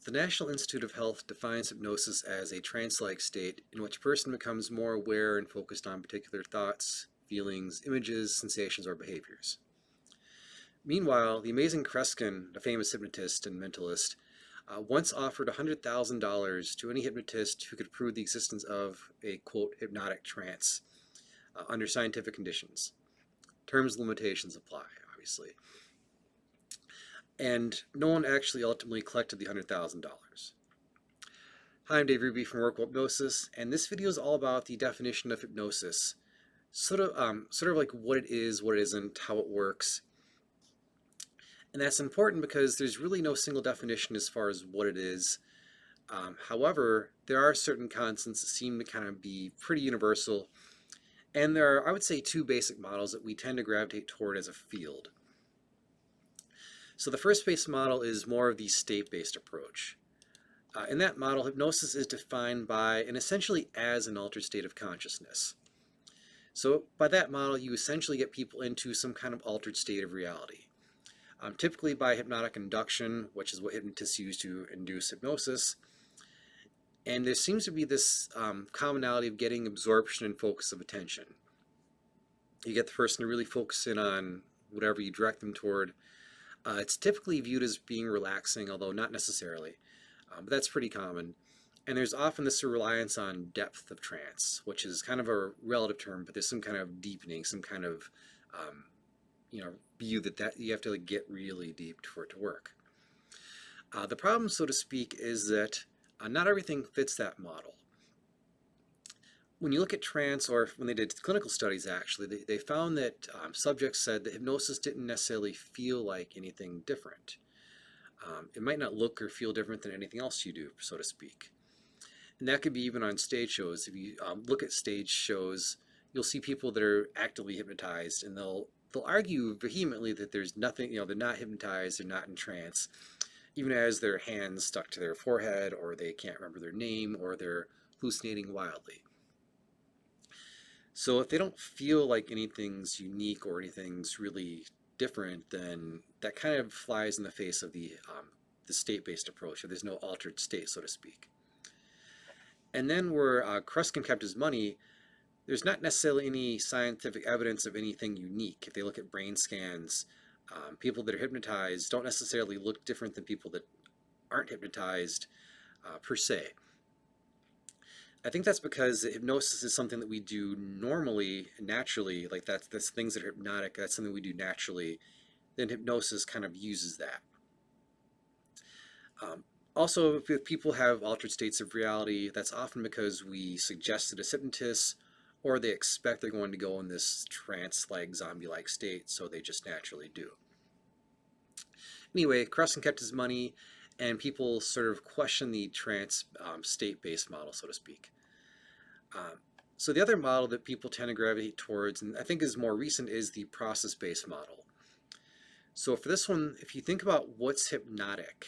The National Institute of Health defines hypnosis as a trance-like state in which a person becomes more aware and focused on particular thoughts, feelings, images, sensations, or behaviors. Meanwhile, the amazing Kreskin, a famous hypnotist and mentalist, once offered $100,000 to any hypnotist who could prove the existence of a, quote, hypnotic trance under scientific conditions. Terms and limitations apply, obviously. And no one actually ultimately collected the $100,000. Hi, I'm Dave Ruby from Workable Hypnosis, and this video is all about the definition of hypnosis. Sort of like what it is, what it isn't, how it works. And that's important because there's really no single definition as far as what it is. However, there are certain constants that seem to kind of be pretty universal. And there are, I would say, two basic models that we tend to gravitate toward as a field. So the first base model is more of the state-based approach. In that model, hypnosis is defined by and essentially as an altered state of consciousness. So by that model, you essentially get people into some kind of altered state of reality. Typically by hypnotic induction, which is what hypnotists use to induce hypnosis. And there seems to be this commonality of getting absorption and focus of attention. You get the person to really focus in on whatever you direct them toward. It's typically viewed as being relaxing, although not necessarily. But that's pretty common. And there's often this reliance on depth of trance, which is kind of a relative term, but there's some kind of deepening, some kind of view that you have to get really deep for it to work. The problem, so to speak, is that not everything fits that model. When you look at trance, or when they did clinical studies actually, they found that subjects said that hypnosis didn't necessarily feel like anything different. It might not look or feel different than anything else you do, so to speak. And that could be even on stage shows. If you look at stage shows, you'll see people that are actively hypnotized, and they'll argue vehemently that there's nothing, they're not hypnotized, they're not in trance, even as their hands stuck to their forehead, or they can't remember their name, or they're hallucinating wildly. So if they don't feel like anything's unique or anything's really different, then that kind of flies in the face of the state-based approach, or there's no altered state, so to speak. And then where Kreskin kept his money, there's not necessarily any scientific evidence of anything unique. If they look at brain scans, people that are hypnotized don't necessarily look different than people that aren't hypnotized per se. I think that's because hypnosis is something that we do normally, naturally, like that's things that are hypnotic, that's something we do naturally. Then hypnosis kind of uses that. Also, if people have altered states of reality, that's often because we suggest it as hypnotists, or they expect they're going to go in this trance-like, zombie-like state, so they just naturally do. Anyway, Kreskin kept his money, and people sort of question the trance state-based model, so to speak. So the other model that people tend to gravitate towards, and I think is more recent, is the process-based model. So for this one, if you think about what's hypnotic,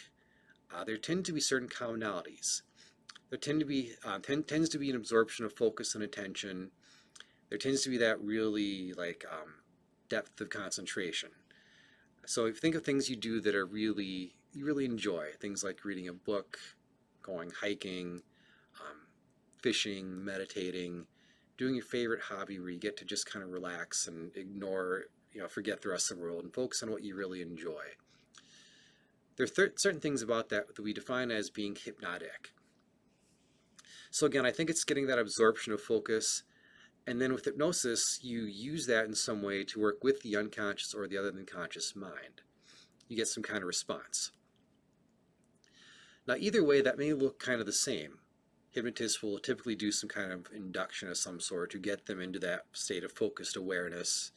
there tend to be certain commonalities. There tends to be an absorption of focus and attention. There tends to be that really depth of concentration. So if you think of things you do that are you really enjoy, things like reading a book, going hiking, fishing, meditating, doing your favorite hobby where you get to just kind of relax and ignore, forget the rest of the world and focus on what you really enjoy. There are certain things about that we define as being hypnotic. So again, I think it's getting that absorption of focus, and then with hypnosis, you use that in some way to work with the unconscious or the other than conscious mind. You get some kind of response. Now either way, that may look kind of the same. Hypnotists will typically do some kind of induction of some sort to get them into that state of focused awareness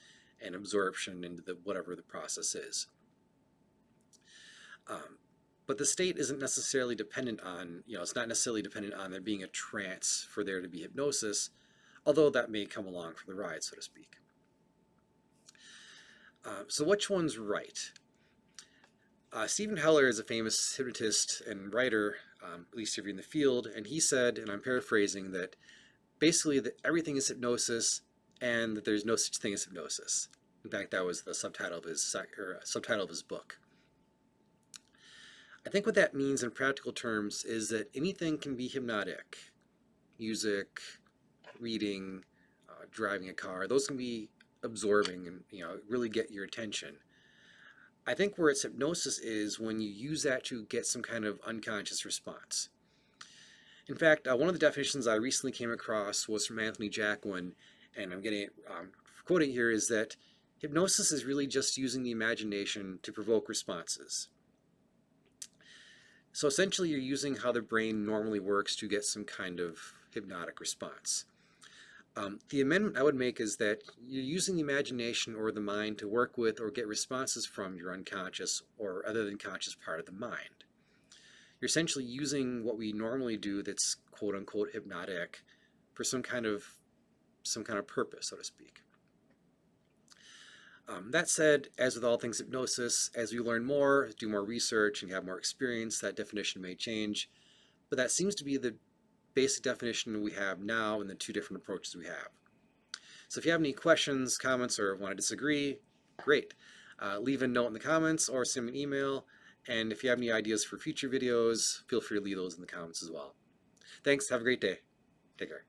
and absorption into whatever the process is. But the state isn't necessarily dependent on, it's not necessarily dependent on there being a trance for there to be hypnosis, although that may come along for the ride, so to speak. So which one's right? Stephen Heller is a famous hypnotist and writer, at least if you're in the field, and he said, and I'm paraphrasing, that basically that everything is hypnosis and that there's no such thing as hypnosis. In fact, that was the subtitle of his book. I think what that means in practical terms is that anything can be hypnotic. Music, reading, driving a car, those can be absorbing and really get your attention. I think where it's hypnosis is when you use that to get some kind of unconscious response. In fact, one of the definitions I recently came across was from Anthony Jacquin, and I'm getting it quoting here, is that hypnosis is really just using the imagination to provoke responses. So essentially you're using how the brain normally works to get some kind of hypnotic response. The amendment I would make is that you're using the imagination or the mind to work with or get responses from your unconscious or other than conscious part of the mind. You're essentially using what we normally do that's quote unquote hypnotic for some kind of purpose, so to speak. That said, as with all things hypnosis, as we learn more, do more research, and have more experience, that definition may change. But that seems to be the basic definition we have now in the two different approaches we have. So if you have any questions, comments, or want to disagree, great. Leave a note in the comments or send me an email. And if you have any ideas for future videos, feel free to leave those in the comments as well. Thanks. Have a great day. Take care.